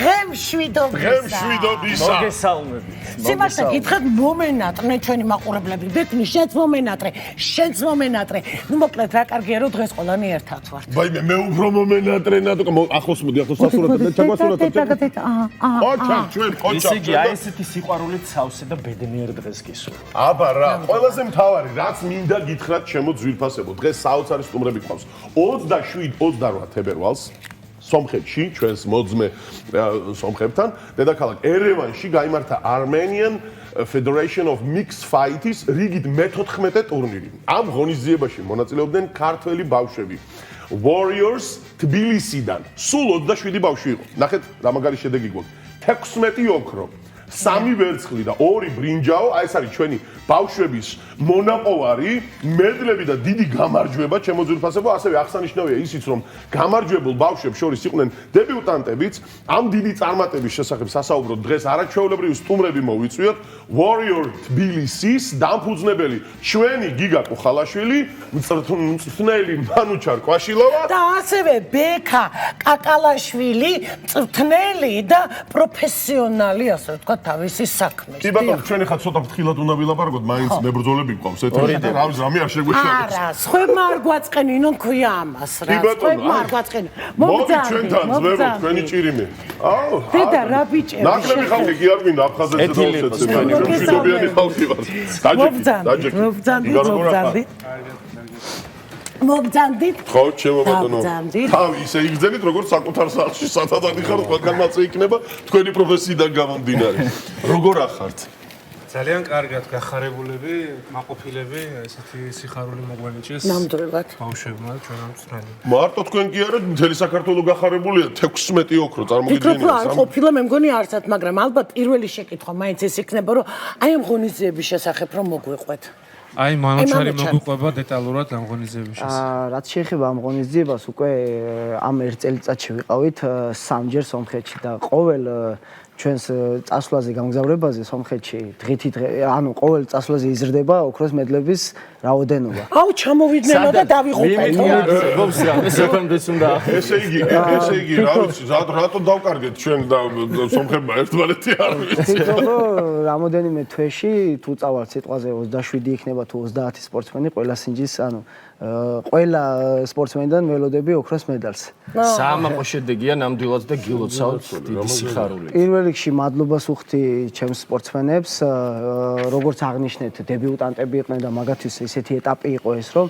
დღემშვიდობისა. მოგესალმებით. სიმართლე გითხრათ მომენატრე ჩვენი მაყურებლები. ბეთნი შენც მომენატრე, შენც მომენატრე. ნუ მოკლედ რა კარგია რომ დღეს ყველანი ერთად ვართ. ვაიმე მე უფრო მომენატრე ნატო ახლოს მოდი ახლოს სასურათად ჩაგვასურათებ. ოჩა ჩვენ ოჩა. ისე იგი აი ესეთი სიყვარულით სავსე და ბედნიერ დღეს გისურვ. აბა რა, ყველაზე მთავარი რაც მინდა გითხრათ ჩემო ძვირფასებო. დღეს საოცარი სტუმრები გვყავს. 27-28 თებერვალს სომხეთში ჩვენს მოძმე სომხებთან დედაქალაქ ერევანში გაიმართა Armenian Federation of Mixed Fights რიგით მე-14 ტურნირი. ამ ღონისძიებაში მონაწილეობდნენ ქართველი ბავშვები. Warriors თბილისიდან. სულ 27 ბავშვი იყო. ნახეთ რა მაგარი შედეგი გვაქვს. 16 ოქრო, 3 ვერცხლი და 2 ბრინჯაო, აი ეს არის ჩვენი ბავშვების მონაპოვარი, მედლები და დიდი გამარჯვება ჩემო ძვირფასებო, ასევე აღსანიშნავია ისიც რომ გამარჯვებულ ბავშვებს შორის იყვნენ დებიუტანტებიც, ამ დიდი წარმატების შესახებ სასაუბროდ დღეს არაჩვეულებრივი სტუმრები მოვიწვიოთ, Warrior თბილისის დამფუძნებელი ჩვენი გიგა კუხალაშვილი, მწვრთნელი მანუჩარ კვაშილოვა და ასევე ბექა კაკალაშვილი, მწვრთნელი და პროფესიონალი, ასე ვთქვათ, თავისი საქმის. კი ბატონო, ჩვენი ხა ცოტა ფრთხილად უნდა ვილაპარაკოთ, მაინც მებრძოლები გვყავს ეთერში და რა ვიცი, რამე არ შეგვეშალოს. არა, სხვებმა არ გვაწყენინონ ქვია ამას რა. სხვებმა არ გვაწყენინონ. მოდი ჩვენთან ძმებო, თქვენი ჭირიმე. აუ. დედა რა ბიჭები. ნაკლები ხალხი კი არ გვინდა აფხაზეთზე და ოსეთზე. მშვიდობიანი ხალხი ვარ. მობძანდით. მოგძანდით. ხო, ჩემო ბატონო. თავი ისე იგრძენით, როგორც საკუთარ სახლში სათადანი ხართ, ყველგანმაც იქნება თქვენი პროფესიიდან გამომდინარე. როგორ ახართ? ძალიან კარგად გახარებულები, მაყოფილები, ესეთი სიხარული მოგვენიჭეს. ნამდვილად. ბავშვებმა ჩვენ ამ წრენი. მარტო თქვენ კი არა, მთელი საქართველო გახარებულია, 16 ოქრო წარმოგიდგენია. ფიქრობ, არ ყოფილა, მე მგონი არცად, მაგრამ ალბათ პირველი შეკითხვა მაინც ეს იქნება, რომ აი ამ ღონისძიების შესახებ რომ მოგვიყვეთ. აი მანუჩარი მოგუყვება დეტალურად ამ ღონისძიების შესახებ. რაც შეეხება ამ ღონისძიებას, უკვე ამ ერთ წელიწადში ვიყავით 3-ჯერ სომხეთში და ყოველ ჩვენს წასვლაზე გამგზავრებაზე სომხეთში ანუ ყოველ წასვლაზე იზრდება ოქროს მედლების რაოდენობა. აუ ჩამოვიდნენ და დავიღუპეთ. ესე იგი, რა ვიცი, რატო დავკარგეთ ჩვენ და სომხებმა ერთმანეთი არ ვიცი. რამოდენიმე თვეში თუ წავალ სიტყვაზე 27 იქნება თუ 30 სპორტსმენი ყველა სინჯის, ანუ ყველა სპორტსმენიდან ველოდები ოქროს მედალს. საამაყო შედეგია ნამდვილად და გილოცავთ დიდი სიხარული. პირველ რიგში მადლობას ვუხდი ჩემს სპორტსმენებს, როგორც აღნიშნეთ, დებიუტანტები იყვნენ და მაგათთვის ესეთი ეტაპი იყო ეს, რომ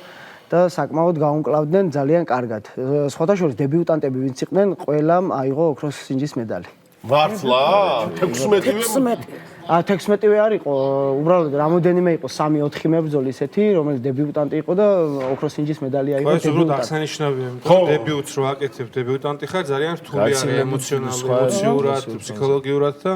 და საკმაოდ გაუმკლავდნენ ძალიან კარგად. სხვადასხვა დებიუტანტები ვინც იყვნენ, ყველამ აიღო ოქროს სინჯის მედალი. მართლა? 16-ვე? 16-ვე არ იყო, უბრალოდ რამოდენიმე იყო 3-4 მებრძოლი ისეთი, რომელიც დებიუტანტი იყო და ოქროს სინჯის მედალი აიღო დებიუტანტი. ეს უბრალოდ აღსანიშნავია, რომ დებიუტს რო აკეთებ, დებიუტანტი ხარ, ძალიან რთული არის ემოციონალურად, ფსიქოლოგიურად და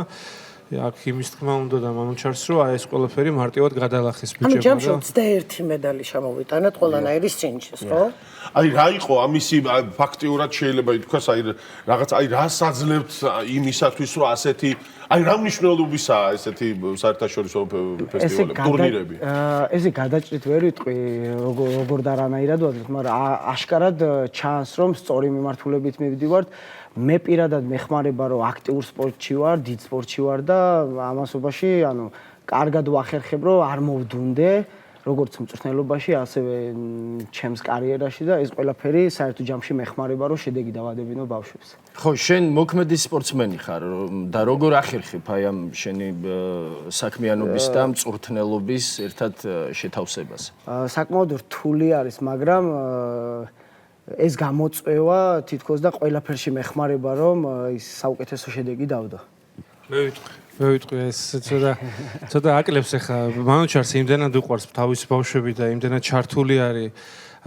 აქ იმის თქმა უნდა და მანუჩარს რომ აი ეს ყველაფერი მარტივად გადალახეს ბიჭებმა. ანუ ჯამში 21 მედალი შემოვიტანეთ ყველანაირი სინჯის, ხო? აი რა იყო ამისი ფაქტიურად შეიძლება ითქვას აი რაღაც აი რას აძლევთ იმისათვის რომ ასეთი აი რა მნიშვნელობისაა ესეთი საერთაშორისო ფესტივალები, ტურნირები? ესე გადაჭრით ვერ ვიტყვი როგორ და რანაირად ვაძლევთ, მაგრამ აშკარად ჩანს რომ სწორი მიმართულებით მივდივართ. მე პირადად მეხმარება რომ აქტიურ სპორტში ვარ, დიდ სპორტში ვარ და ამასობაში, ანუ კარგად ვახერხებ რომ არ მოვდუნდე, როგორც მწვრთნელობაში, ასევე ჩემს კარიერაში და ეს ყველაფერი საერთო ჯამში მეხმარება რომ შედეგი დავადებინო ბავშვებს. ხო, შენ მოქმედი სპორტსმენი ხარ და როგორ ახერხებ აი ამ შენი საქმიანობის და მწვრთნელობის ერთად შეთავსებას? საკმაოდ რთული არის, მაგრამ ეს გამოწვევა თითქოს და ყველაფერში მეხმარება რომ ის საუკეთესო შედეგი დავდო. მე ვიტყვი ეს ცოტა აკლებს ახლა მანუჩარს იმდენად უყვარს თავისი ბავშვები და იმდენად ჩართული არის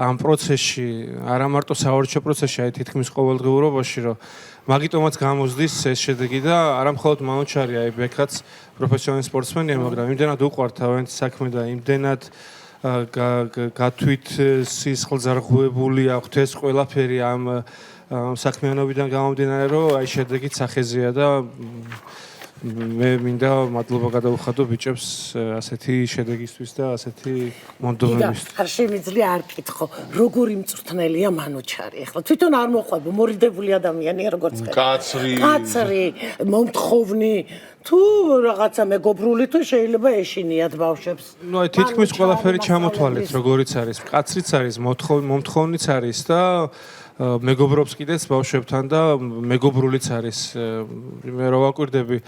ამ პროცესში, არა მარტო სავარჯიშო პროცესში, აი თითქმის ყოველდღიურობაში, რომ მაგიტომაც გამოზდის ეს შედეგი და არა მხოლოდ მანუჩარი, აი ბექაც პროფესიონალი სპორტსმენია, მაგრამ იმდენად უყვართ თავიანთი საქმე და იმდენად გათვით სისხლძარღვებული აქვთ ეს ყველაფერი ამ საქმიანობიდან გამომდინარე, რომ აი შედეგით სახეზეა და მე მინდა მადლობა გადავუხადო ბიჭებს ასეთი შედეგისთვის და ასეთი მონდომებისთვის. არ შემიძლია არ კითხო, როგორი მწვრთნელია მანუჩარი. ახლა თვითონ არ მოყვება, მორიდებული ადამიანია როგორც კაცრი, მომთხოვნი, თუ რაღაცა მეგობრული თუ შეიძლება ეშინიათ ბავშვებს. ნუ აი თითქმის ყველაფერი ჩამოთვალეთ, როგორიც არის. კაცრიც არის, მომთხოვნიც არის და მეგობრობს კიდეც ბავშვებთან და მეგობრულიც არის. მე რა ვაკვირდები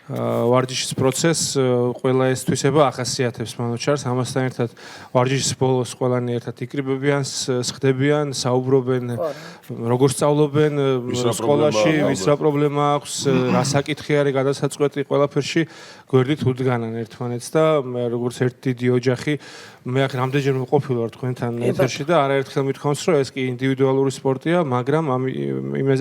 ვარჯიშის პროცესს ყველა ეს თვისება ახასიათებს მანუჩარს. ამასთან ერთად ვარჯიშის ბოლოს ყველანი ერთად იკრიბებიან, სხდებიან, საუბრობენ, როგორ სწავლობენ სკოლაში, ვის რა პრობლემა აქვს, რა საკითხი არის გადასაწყვეტი, ყველაფერში გვერდით უდგანან ერთმანეთს და როგორც ერთი დიდი ოჯახი მე აქ რამდენჯერმე ყოფილი ვარ თქვენთან ეთერში და არაერთხელ მithქვამს, რომ ეს კი ინდივიდუალური სპორტია, მაგრამ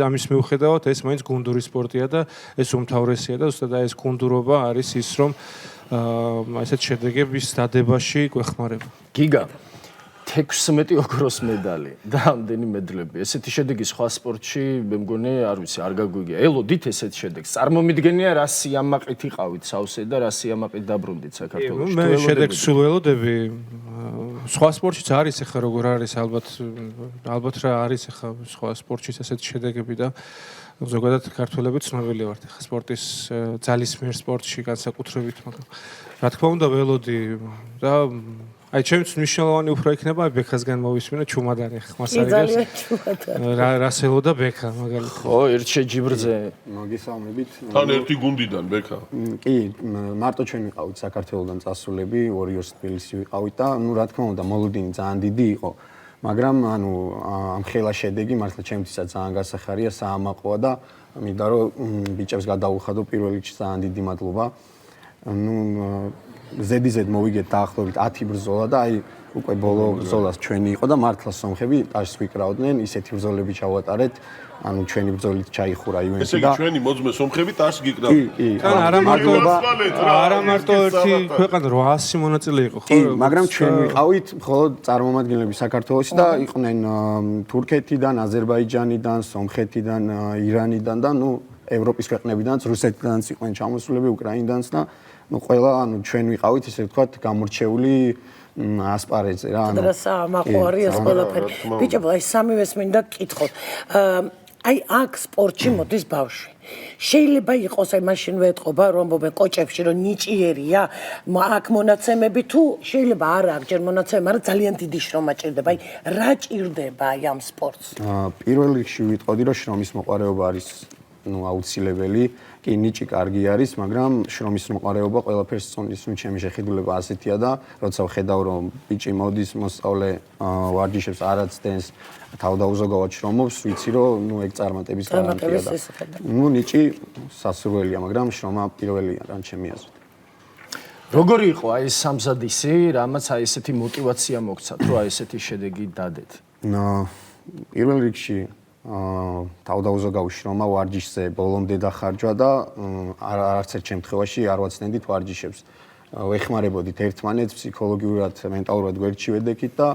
ამის მიუხედავად ეს მაინც გუნდური სპორტია და ეს უმთავრესია და ზუსტად ეს გუნდურობა არის ის, რომ ესეთ შედეგების დადებაში გვეხმარება. გიგა 16 ოქროს медали და ამდენი მედლები. ესეთი შედეგი სხვა სპორტში მე მგონი არ ვიცი, არ გაგვიგია. ელოდით ესეთ შედეგს. წარმომიდგენია რა სიამაყით იყავით სავსე და რა სიამაყით დაბრუნდით საქართველოში. მე შედეგს სულ ველოდები. სხვა სპორტშიც არის ახლა როგორ არის ალბათ რა არის ახლა სხვა სპორტშიც ესეთი შედეგები და ზოგადად ქართველები ცნობილი ვართ ახლა სპორტის ძალისმიერ სპორტში განსაკუთრებით, მაგრამ რა თქმა უნდა ველოდი და აი ჩემს მნიშვნელოვანი უფრო იქნება ბექასგან მოვისმინო ჩუმადანი ხმასარიგებს რასელო და ბექა მაგალითად ხო ერთ შეჯიბრზე მოგესალმებით თან ერთი გუნდიდან ბექა კი მარტო ჩვენ ვიყავით საქართველოსდან წასულები Warriors თბილისში ვიყავით და ნუ რა თქმა უნდა მოლოდინი ძალიან დიდი იყო მაგრამ ანუ ამ ხელა შედეგი მართლა ჩემთვისაც ძალიან გასახარია საამაყოა და მინდა რომ ბიჭებს გადავუხადო პირველ რიგში ძალიან დიდი მადლობა ნუ ზედიზედ მოვიგეთ დაახლოებით 10 ბრძოლა და აი უკვე ბოლო ბრძოლას ჩვენი იყო და მართლა სომხები ტაშს ვიკრავდნენ ისეთი ბრძოლები ჩავატარეთ ანუ ჩვენი ბრძოლით ჩაიხურა იუენსი და ესე იგი ჩვენი მოძმე სომხები ტაშს გიკრავდნენ კი არა მარტო ერთი ქვეყანა 800 მონაწილე იყო ხო მაგრამ ჩვენ ვიყავით მხოლოდ წარმომადგენლები საქართველოში და იყვნენ თურქეთიდან აზერბაიჯანიდან სომხეთიდან ირანიდან და ნუ ევროპის ქვეყნებიდანაც რუსეთიდანაც იყვნენ ჩამოსულები უკრაინიდანაც და ну ყველა ანუ ჩვენ ვიყავით ისე ვთქვათ გამორჩეული ასპარეზზე რა ანუ საამაყო არის ეს ყველაფერი ბიჭებო აი სამივეს მინდა გკითხოთ აი აქ სპორტში მოდის ბავშვი შეიძლება იყოს აი მაშინ ვეთყობა რომ ამბობენ კოჭებში რომ ნიჭიერია აქ მონაცემები თუ შეიძლება არა აქ ჯერ მონაცემები მაგრამ ძალიან დიდი შრომა ჭირდება აი რა ჭირდება აი ამ სპორტს პირველ რიგში ვიტყოდი რომ შრომის მოყარეობა არის ну აუცილებელი კი ნიჭი კარგი არის მაგრამ შრომის მოყარეობა ყველაფერს წონის ნუ ჩემი შეხედულება ასეთია და როცა ვხედავ რომ ბიჭი მოდის მოსწავლე ვარჯიშებს არაცდენს თავდაუზოგავად შრომობს ვიცი რომ ნუ ეგ წარმატების გარანტია და ნუ ნიჭი სასურველია მაგრამ შრომა პირველია რა ჩემი აზრით როგორი იყო აი სამზადისი რამაც აი ესეთი мотиваცია მოგცათ რომ აი ესეთი შედეგი დადეთ პირველ რიგში თავდაუზოგავი შრომა ვარჯიშზე ბოლომდე დახარჯვა და არც ერთ შემთხვევაში არ ვაცნენდით ვარჯიშებს. ვეხმარებოდით ერთმანეთს ფსიქოლოგიურად, მენტალურად გვერდში ვედექით და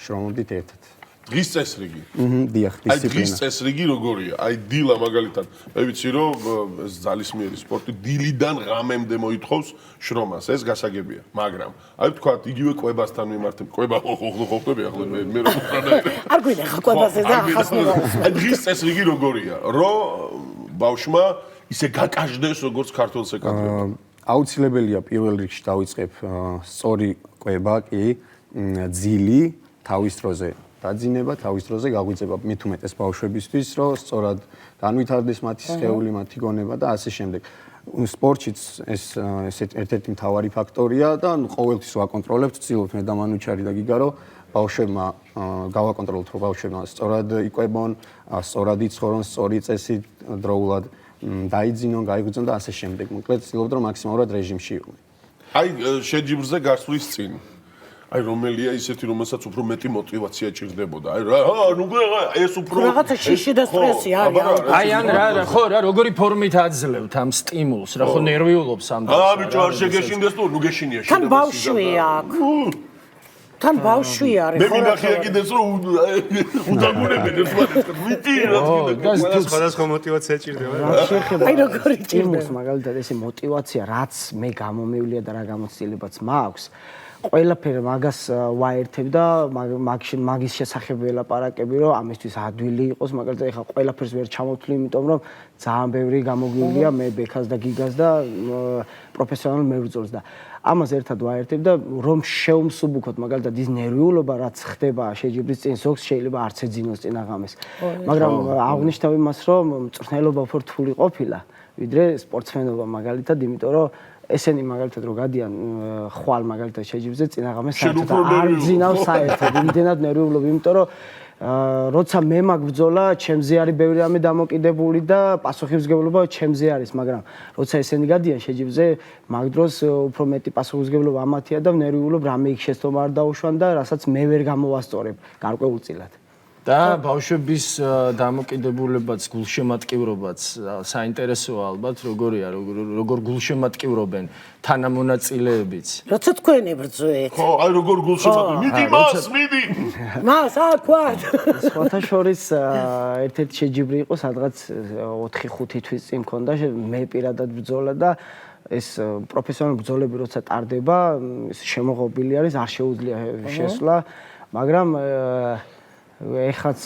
შრომობდით ერთად. დღის წესრიგი. დიახ, აი დღის წესრიგი როგორია? აი დილა მაგალითად, მე ვიცი რომ ეს ძალისმიერი სპორტი დილიდან ღამემდე მოითხოვს შრომას, ეს გასაგებია, მაგრამ აი ვთქვათ, იგივე კვებასთან მიმართებ, კვება ხოვდები ახლა მე რომ არ გვინდა ხა კვებაზე და ახასნება. აი დღის წესრიგი როგორია? რომ ბავშვმა ისე გაკაჟდეს როგორც ქართულ სეკადრებად. აუცილებელია პირველ რიგში დავიწყებ სწორი კვება, კი, ძილი თავის დროზე. დაძინება თავის დროზე გაგვიწება მით უმეტეს ბავშვებისთვის, რომ სწორად განვითარდეს მათი სხეული, მათი გონება და ასე შემდეგ. სპორტშიც ეს ერთ-ერთი მთავარი ფაქტორია და ყოველთვის ვაკონტროლებთ, ვცდილობთ მე და მანუჩარი და გიგა რომ ბავშვებმა გავაკონტროლოთ, რომ ბავშვებმა სწორად იკვებონ, სწორად იცხოვრონ, სწორი წესით დროულად დაიძინონ, გაიგრძნონ და ასე შემდეგ. მოკლედ ვცდილობთ რომ მაქსიმალურად რეჟიმში იყვნენ. აი შეჯიბრზე გასვლის წინ აი რომელია ისეთი რომელსაც უფრო მეტი мотиваცია ჭირდებოდა. აი რა ნუ ეს უფრო რაღაცა შიში და სტრესი არის. აი ან რა ხო რა როგორი ფორმით აძლევთ ამ სტიმულს რა ხო ნერვიულობს ამ დროს. ბიჭო არ შეგეშინდეს თუ ნუ გეშინია თან ბავშვია აქ. თან ბავშვი არის მე მინახია კიდეც რომ უდაგუნებენ ერთმანეთს მიტი რა სხვადასხვა მოტივაცია ჭირდება. რაც შეეხება აი, როგორი ჭირდება. იმის მაგალითად ესე мотиваცია რაც მე გამომევლია და რა გამოცდილებაც მაქვს ყველაფერი მაგას ვაერთებ და მაგის შესახებ ველაპარაკები რომ ამისთვის ადვილი იყოს მაგალითად ეხლა ყველაფერს ვერ ჩამოვთვლი იმიტომ რომ ძალიან ბევრი გამოგვივლია მე ბექას და გიგას და პროფესიონალ მებრძოლს და ამას ერთად ვაერთებ და რომ შეუმსუბუქოთ მაგალითად ის ნერვიულობა რაც ხდება შეჯიბრის წინ ზოგს შეიძლება არც ეძინოს წინაღამეს მაგრამ აღნიშნავ იმას რომ მწვრთნელობა უფრო რთული ყოფილა ვიდრე სპორტსმენობა მაგალითად იმიტომ რომ ესენი მაგალითად რო გადიან ხვალ მაგალითად შეჯიბრზე წინაღამეს საერთოდ არ ძინავს საერთოდ იმდენად ნერვიულობ იმიტომ რომ როცა მე მაგბრძოლა ჩემზე არის ბევრი რამე დამოკიდებული და პასუხისმგებლობა ჩემზე არის მაგრამ როცა ესენი გადიან შეჯიბრზე მაგ დროს უფრო მეტი პასუხისმგებლობა ამათია და ნერვიულობ რამე იქ შეცდომა არ დაუშვან და რასაც მე ვერ გამოვასწორებ გარკვეულწილად და ბავშვების დამოკიდებულებაც გულშემატკივრობაც საინტერესოა ალბათ როგორია როგორ გულშემატკივრობენ თანამონაწილეებიც როცა თქვენი ბრძვით ხო აი როგორ გულშემატკივრი მიდი მას მიდი მას აკვად სხვათა შორის ერთ-ერთი შეჯიბრი იყო სადღაც 4-5 თვის წინ მქონდა მე პირადად ბრძოლა და ეს პროფესიონალი ბრძოლები როცა ტარდება შემოღობილი არის არ შეუძლია შესვლა მაგრამ ეხაც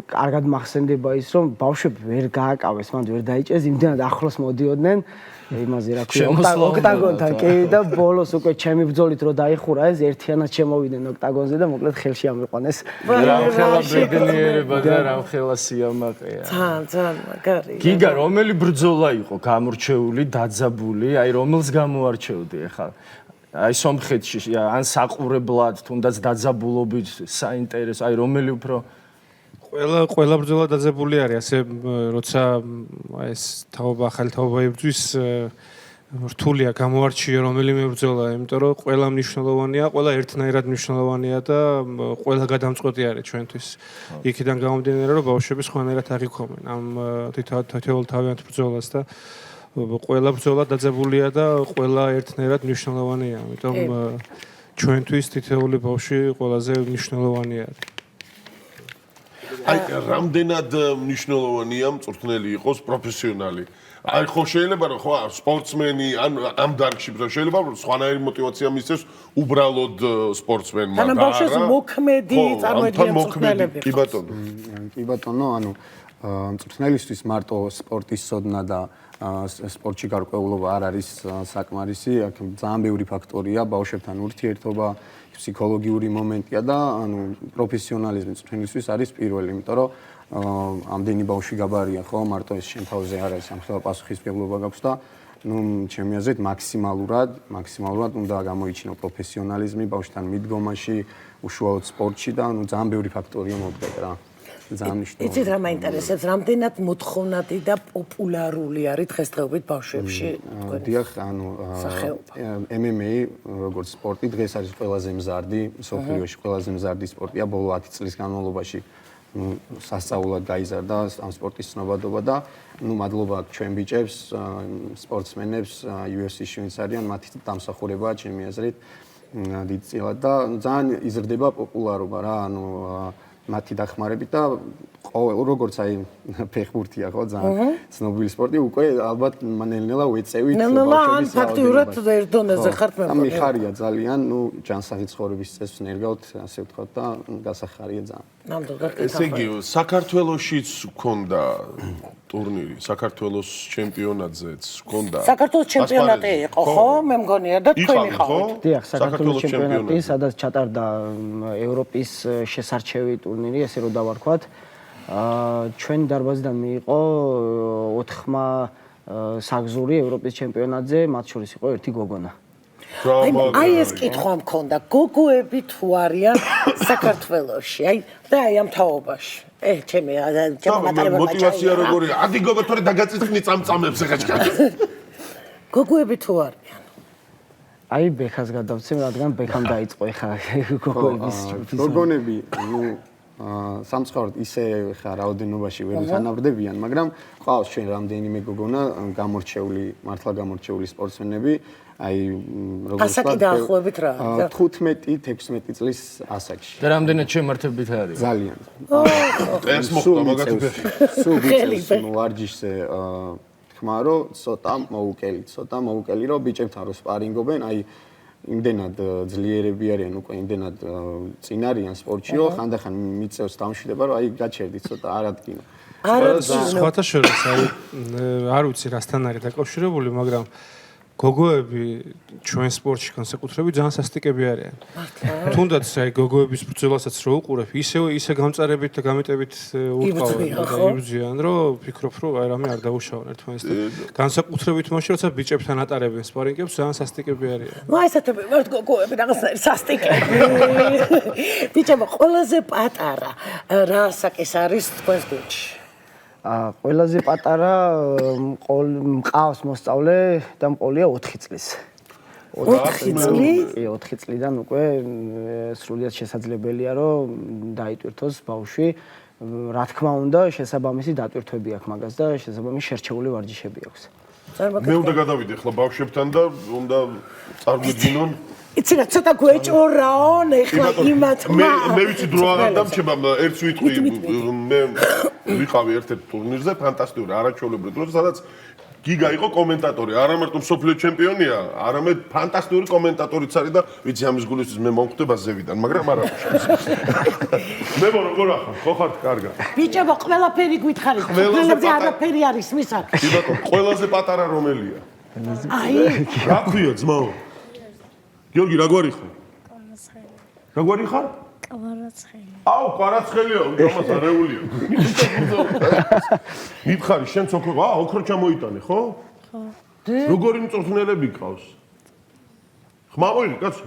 კარგად მახსენდება ის რომ ბავშვები ვერ გააკავეს მანდ ვერ დაიჭეს იმდენად ახლოს მოდიოდნენ იმაზე რა ქვია ოქტაგონთან კი და ბოლოს უკვე ჩემი ბრძოლით რო დაიხურა ეს ერთიანად შემოვიდნენ ოქტაგონზე და მოკლედ ხელში ამიყვანეს რამხელა ბედნიერება და რამხელა სიამაყეა ძალიან მაგარია გიგა რომელი ბრძოლა იყო გამორჩეული დაძაბული აი რომელს გამოარჩევდი ახლა აი სომხეთში ან საყურებლად თუნდაც დაძაბულობით საინტერესო აი რომელი უფრო ყველა ბრძოლა დაძაბული არის ასე როცა ეს თაობა ახალი თაობა იბრძვის რთულია გამოარჩიო რომელიმე ბრძოლა იმიტომ რომ ყველა მნიშვნელოვანია ყველა ერთნაირად მნიშვნელოვანია და ყველა გადამწყვეტი არის ჩვენთვის იქიდან გამომდინარე რომ ბავშვები სხვანაირად აღიქომენ ამ თითოეულ თავიანთ ბრძოლას და ყველა ბრძოლა დაძაბულია და ყველა ერთნაირად მნიშვნელოვანია. ამიტომ ჩვენთვის თითოეული ბავშვი ყველაზე მნიშვნელოვანი არის. აი რამდენად მნიშვნელოვანია მწვრთნელი იყოს პროფესიონალი. აი ხო შეიძლება რომ ხო სპორტსმენი ან ამ დარგში შეიძლება რომ სხვანაირი мотиваცია მისცეს უბრალოდ სპორტსმენმა და ბავშვს მოქმედი წარმოიდგინე მწვრთნელები. კი ბატონო, ანუ მწვრთნელისთვის მარტო სპორტის სოდნა და სპორტში გარკვეულობა არ არის საკმარისი, აქ ძალიან ბევრი ფაქტორია, ბავშვებთან ურთიერთობა, ფსიქოლოგიური მომენტია და ანუ პროფესიონალიზმი მწვრთნელისთვის არის პირველი, იმიტომ რომ ამდენი ბავშვი გაბარია, ხო, მარტო ეს შენ თავზე არ არის, ამხელა პასუხისმგებლობა გაქვს და ну, ჩემი აზრით მაქსიმალურად უნდა გამოიჩინო პროფესიონალიზმი ბავშვთან მიდგომაში, უშუალოდ სპორტში და ну, ძალიან ბევრი ფაქტორია მოდგეთ რა. ძალიან მნიშვნელოვანია. იცით რა მაინტერესებს, რამდენად მოთხოვნადი და პოპულარული არის დღესდღეობით ბავშვებში თქვენი? დიახ, ანუ MMA როგორც სპორტი დღეს არის ყველაზე მზარდი, მსოფლიოში ყველაზე მზარდი სპორტია ბოლო 10 წლის განმავლობაში. სასწაულად გაიზარდა ამ სპორტის ცნობადობა და მადლობა ჩვენ ბიჭებს, სპორტსმენებს, UFC-ში ვინც არიან, მათი დამსახურებაა ჩემი აზრით დიდწილად და ძალიან იზრდება პოპულარობა რა, ანუ მათი დახმარებით და ყოველ როგორც აი ფეხბურთია ხო ძალიან ცნობილი სპორტი უკვე ალბათ ნელ-ნელა ვეწევით ბავშვების ფაქტიურად ერთ დონეზე ხართ მე მგონი. მიხარია ძალიან, ну ჯანსაღი ცხოვრების წესს ნერგავთ, ასე ვთქვათ და გასახარია ძალიან. ნამდვილად. ესე იგი, საქართველოშიც გქონდა ტურნირი, საქართველოს ჩემპიონატზეც გქონდა. საქართველოს ჩემპიონატი იყო, ხო? მე მგონია და თქვენი ხავთ. დიახ, საქართველოს ჩემპიონატი, სადაც ჩატარდა ევროპის შესარჩევი ტურნირი, ესე რომ დავარქვათ. ჩვენი დარბაზიდან მიიღო 4 საგზური ევროპის ჩემპიონატზე, მათ შორის იყო ერთი გოგონა. აი ეს კითხვა მქონდა, გოგოები თუ არიან საქართველოში, აი და აი ამ თაობაში. ჩემი მატარება мотиваცია როგორია? ადი გოგო თორე დაგაწიწნი წამწამებს ახლა ჩქარს. გოგოები თუ არიან? აი ბექას გადავცემ, რადგან ბექამ დაიწყო ეხლა გოგოების გოგონები, ну სამწუხაროდ ისე ხა რაოდენობაში ვერ ვითანაბრდებიან, მაგრამ ყავს ჩვენ რამდენიმე გოგონა მართლა გამორჩეული სპორტსმენები, აი როგორც ასაკი დაახლოებით რა? 15-16 წლის ასაკში. და რამდენად შემართებით არის? ძალიან. ეს მოხდა მაგათი. სულ ვიცეს ვარჯიშზე ხმა რომ ცოტა მოუკელი რომ ბიჭებთან რო სპარინგობენ, აი იმდენად ძლიერები არიან უკვე იმდენად წინ არიან სპორტშიო, ხანდახან მიწევს დამშვიდება რომ აი გაჩერდით ცოტა არადგინო. სხვათა შორის აი არ ვიცი რასთან არის დაკავშირებული, მაგრამ გოგოები ჩვენ სპორტში განსაკუთრებით ძალიან სასტიკები არიან. თუნდაც აი გოგოების ბრძოლასაც რო უყურებ, ისე გამწარებით და გამიტებით იბრძვიან, რომ ფიქრობ, რომ აი რამე არ დაუშავონ ერთმანეთს და განსაკუთრებით მაშინ როცა ბიჭებთან ატარებენ სპარინგებს, ძალიან სასტიკები არიან. ნუ ესეთები ვართ გოგოები რაღაცნაირი სასტიკები. ბიჭებო, ყველაზე პატარა რა ასაკის არის თქვენს გუნდში? ყველაზე პატარა მყავს მოსწავლე და მყოლია 4 წლის. 4 წლი? 4 წლიდან უკვე სრულიად შესაძლებელია რომ დაიტვირთოს ბავშვი. რა თქმა უნდა, შესაბამისი დატვირთვები აქვს მაგას და შესაბამისი შერჩეული ვარჯიშები აქვს. მე უნდა გადავიდე ახლა ბავშვებთან და უნდა წარმოვიდგინონ იცი რა ცოტა გვეჭორაო ეხლა იმათმა. მე ვიცი დრო აღარ დამჩება, ერთს ვიტყვი, მე ვიყავი ერთ-ერთ ტურნირზე, ფანტასტიკური, არაჩვეულებრივი დრო, სადაც გიგა იყო კომენტატორი, არა მარტო მსოფლიო ჩემპიონია, არამედ ფანტასტიკური კომენტატორიც არის და ვიცი ამის გულისთვის მე მომხვდება ზევიდან, მაგრამ არა მე როგორ ახარ, ხო ხართ კარგად? ბიჭებო, ყველაფერი გითხარით, ყველაფერზე არაფერი არის მისაკ. კი ბატონო, ყველაზე პატარა რომელია? აი, რა ქვია ძმაო? გიორგი, რა გვარი ხარ? რა გვარი ხარ? კვარაცხელი. აუ, კვარაცხელიო, უმდომას არეულია. მითხარი, შენც ოქრო ჩამოიტანე, ხო? ხო. როგორი მწვრთნელები გყავს? ხმა მოიღე, კაცო?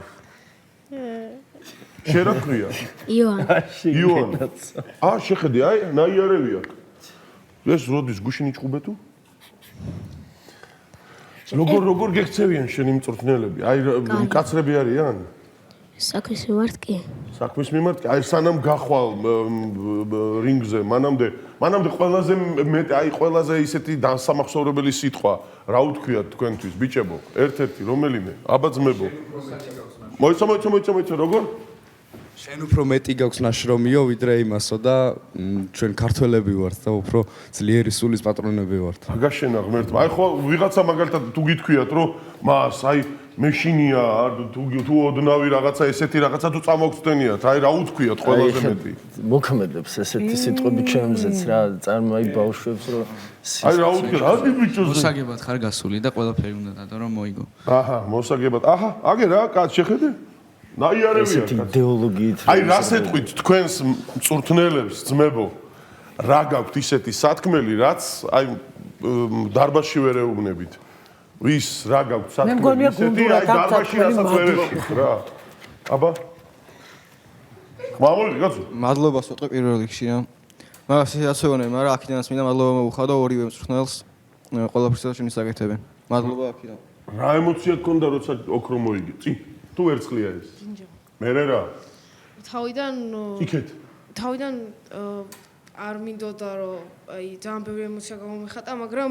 შენ რა ქვია? იოან. შეხედე, აი, ნაიარევი აქვს. ეს როდის გუშინ იჭუბე თუ? როგორ გექცევიან შენი მწვრთნელები? აი, მკაცრები არიან? საქმის მიმართ კი. საქმის მიმართ კი. აი, სანამ გახვალ რინგზე, მანამდე ყველაზე მეტი, აი, ყველაზე ისეთი დასამახსოვრებელი სიტყვა, რა უთქვიათ თქვენთვის, ბიჭებო? ერთ-ერთი რომელიმე? აბა ძმებო. მოიცა, როგორ? შენ უფრო მეტი გაქვს ნაშრომიო ვიდრე იმასო და ჩვენ ქართველები ვართ და უფრო ძლიერი სულის პატრონები ვართ. აგაშენა ღმერთმა. აი ხო ვიღაცა მაგალითად თუ გითქვიათ რომ მას აი მეშინია თუ ოდნავი რაღაცა ესეთი რაღაცა თუ წამოგწდენიათ, აი რა უთქვიათ ყველაზე მეტი. მოქმედებს ესეთი სიტყვები ჩემზეც რა, წარმოაი ბავშვებს რომ აი რა უთქვიათ, აი ბიჭო. მოსაგებად ხარ გასული და ყველაფერი უნდა დადო რომ მოიგო. აჰა, მოსაგებად. აჰა, აგე რა, კაც შეხედე? ნაიარევია. ესეთი იდეოლოგიით. აი რას ეთქვით თქვენს მწვრთნელებს, ძმებო? რა გაქვთ ისეთი სათქმელი, რაც აი დარბაზში ვერ ეუბნებით. ვის რა გაქვთ სათქმელი? მე მგონია გუნდურად აქვს დარბაზში რასაც ვერ ეუბნებით რა. აბა. მამული, კაცო. მადლობას ვიტყვი პირველ რიგში რა. მაგას ისედაც ვეუბნები, მაგრამ აქედანაც მინდა მადლობა მოუხადო ორივე მწვრთნელს ყველაფრისა ჩვენი საკეთებენ. მადლობა აქედან. რა ემოცია გქონდა როცა ოქრო მოიგე? წინ თუ ერთხლია ეს? მერე რა? თავიდან არ მინდოდა რომ აი ძალიან ბევრი ემოცია გამომეხატა, მაგრამ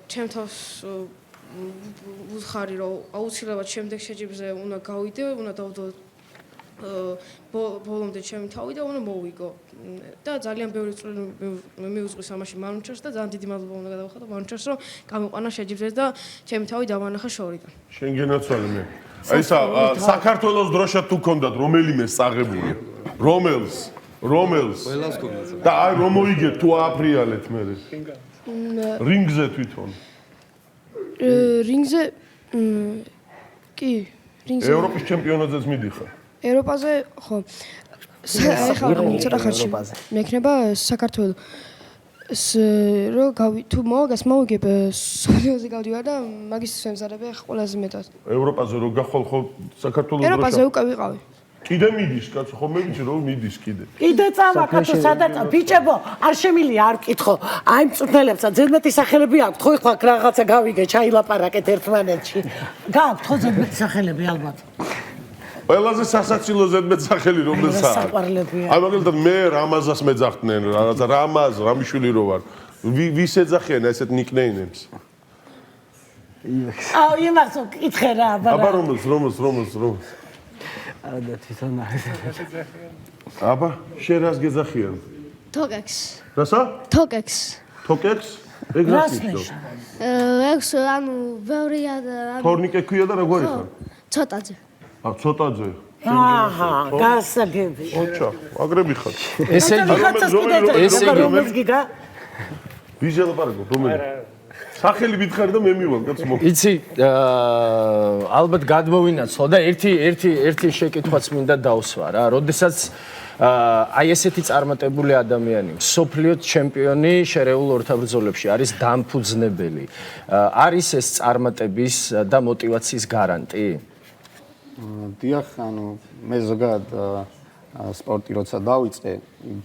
ჩემ თავს ვუხარი რომ აუცილებლად შემდეგ შეჯიბრზე უნდა გავიდე, უნდა დავდო ბოლომდე ჩემი თავი და უნდა მოვიგო. და ძალიან ბევრი წვლილი მიუძღვის ამაში მანუჩარს და ძალიან დიდი მადლობა უნდა გადავხატო მანუჩარს რომ გამიყვანა შეჯიბრზე და ჩემი თავი დავანახა შორიდან. შენ გენაცვალე მე. აი ესა საქართველოს დროშა თუ გქონდათ რომელიმე საღებული? რომელს? ყველას გქონდათ. და აი რომ მოიგეთ თუ ააფრიალეთ მე. რინგზე თვითონ. რინგზე კი, რინგზე. ევროპის ჩემპიონატზეც მიდიხარ. ევროპაზე ხო. ეხლა ცოტა ხანში მექნება საქართველოს თუ მოვიგებ სოლიოზე გავდივარ და მაგის ვემზადებე ყველაზე მეტად. ევროპაზე რო გახვალ ხო საქართველოს დროშა? ევროპაზე უკვე ვიყავი. კიდე მიდის, კაცო, ხო მე ვიცი რომ მიდის კიდე. კიდე წავა კაცო, სადაც ბიჭებო, არ შემილია არ ვკითხო. აი მწვრთნელებსა ზედმეტი სახელები აქვთ, ხო ეხლა რაღაცა გავიგე, ჩაილაპარაკეთ ერთმანეთში. გაქვთ ხო ზედმეტი სახელები ალბათ. ყველაზე სასაცილო ზედმეტ სახელი რომელსაც საყვარლებია. აი მაგალითად მე რამაზას მეძახდნენ რაღაცა რამაზ რამიშვილი რო ვარ ვის ეძახიან ესეთ ნიკნეიმებს აუ იმას უკითხე რა აბა რომელს და თვითონ აბა შენ რას გეძახიან თოგექს. რასა თოგექს. თოკექს ეგ რას ნიშნავს ექს ანუ ბევრია და თორნიკე ქვია და როგორი ხარ ცოტაძე. ა ცოტაძე აჰა გასაგები ოჩა აგრები ხარ ესე რომელს გიგა ვიჟე ლაპარაკობ რომელი სახელი მითხარ და მე მივარ კაც მო იცი ალბათ გადმოვინაცვლა და ერთი შეკითხვაც მინდა დავსვა რა როდესაც აი ესეთი წარმატებული ადამიანი სოფლიო ჩემპიონი შერეულ ორთაბრძოლებში არის დამფუძნებელი არის ეს წარმატების და мотиваციის გარანტი დიახ ანუ მე ზოგადად სპორტი როცა დავიწყე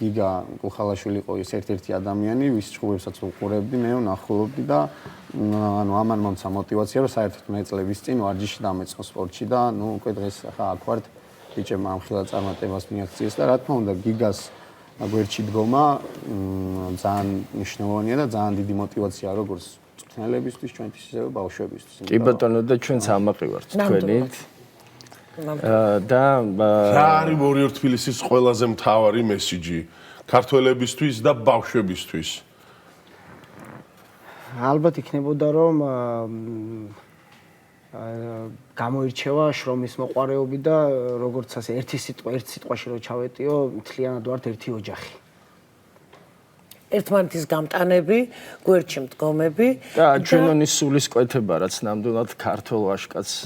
გიგა გუხალაშვილი იყო ის ერთ-ერთი ადამიანი ვის ჭუბებსაც უყურებდი მე ვნახულობდი და ანუ ამან მომცა мотиваცია რომ საერთოდ მე წლების წინ ვარჯიში დამეწყო სპორტში და ნუ უკვე დღეს ახლა აქ ვარ ბიჭებმა ამხილა წარმატებას მიაღწიეს და რა თქმა უნდა გიგას გვერდში დგომა ძალიან მნიშვნელოვანია და ძალიან დიდი мотиваცია როგორც წვრთნელებისთვის ჩვენთვის ისევე ბავშვებისთვის კი ბატონო და ჩვენც ამაყივართ თქვენით და რა არის მორიორ თბილისის ყველაზე მთავარი მესიჯი ქართველებისთვის და ბავშვებისთვის ალბათ იქნებოდა რომ გამოირჩევა შრომის მოყვარეობით და როგორც ასე ერთი სიტყვაში რო ჩავეტიო მთლიანად ვართ ერთი ოჯახი ერთმანეთის გამტანები, გვერდში მდგომები და ჩვენონის სულისკვეთება რაც ნამდვილად ქართულ ვაჟკაცს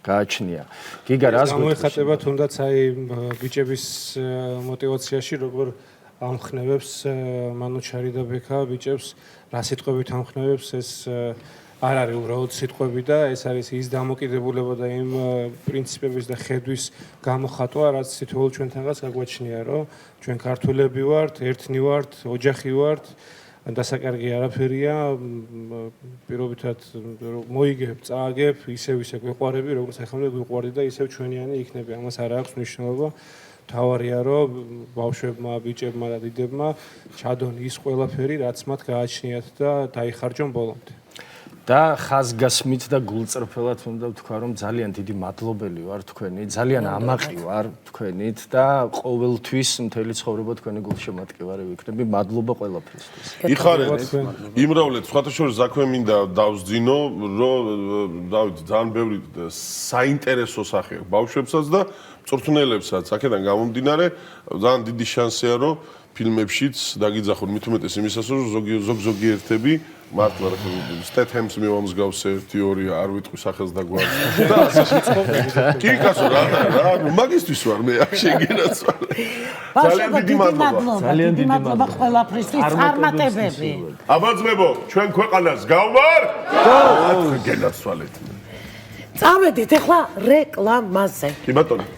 გააჩნია. გიგა რას გამოიხატება თუნდაც აი ბიჭების мотиваციაში როგორ ამხნევებს მანუჩარი და ბექა ბიჭებს რა სიტყვებით ამხნევებს ეს არ არის უბრალოდ სიტყვები და ეს არის ის დამოკიდებულება და იმ პრინციპების და ხედვის გამოხატვა რაც თითოეულ ჩვენთანაც გაგვაჩნია რომ ჩვენ ქართველები ვართ, ერთნი ვართ, ოჯახი ვართ დასაკარგი არაფერია პირობითად მოიგებ, წააგებ, ისევ გვიყვარები, როგორც ახლა გვიყვარდი და ისევ ჩვენიანი იქნები. ამას არ აქვს მნიშვნელობა. თავარია რომ ბავშვებმა, ბიჭებმა და დიდებმა ჩადონ ის ყველაფერი, რაც მათ გააჩნიათ და დაიხარჯონ ბოლომდე. და ხაზგასმით და გულწრფელად უნდა ვთქვა რომ ძალიან დიდი მადლობელი ვარ თქვენი, ძალიან ამაყი ვარ თქვენით და ყოველთვის მთელი ცხოვრება თქვენი გულშემატკივარი ვიქნები. მადლობა ყველაფრისთვის. იხარეთ, იმრავლეთ, სხვათა შორის საქმე მინდა დავსძინო, რომ დავით ძალიან ბევრი საინტერესო სახე აქვს ბავშვებსაც და მწვრთნელებსაც. აქედან გამომდინარე, ძალიან დიდი შანსია რომ ფილმებშიც დაგიძახონ მით უმეტეს იმისას რომ ზოგიერთები მართლა სტეთემს მივამსგავსე 1-2 არ ვიტყვი სახელს და გვარს და ასე კი კაცო რა მაგისტრის ვარ მე აქ შეგენაც ვარ ძალიან დიდი მადლობა ძალიან დიდი მადლობა ყველაფრისთვის წარმატებები აბაძმებო ჩვენ ქვეყანას გავმარ და გენაცვალეთ წავედით ახლა რეკლამაზე კი ბატონო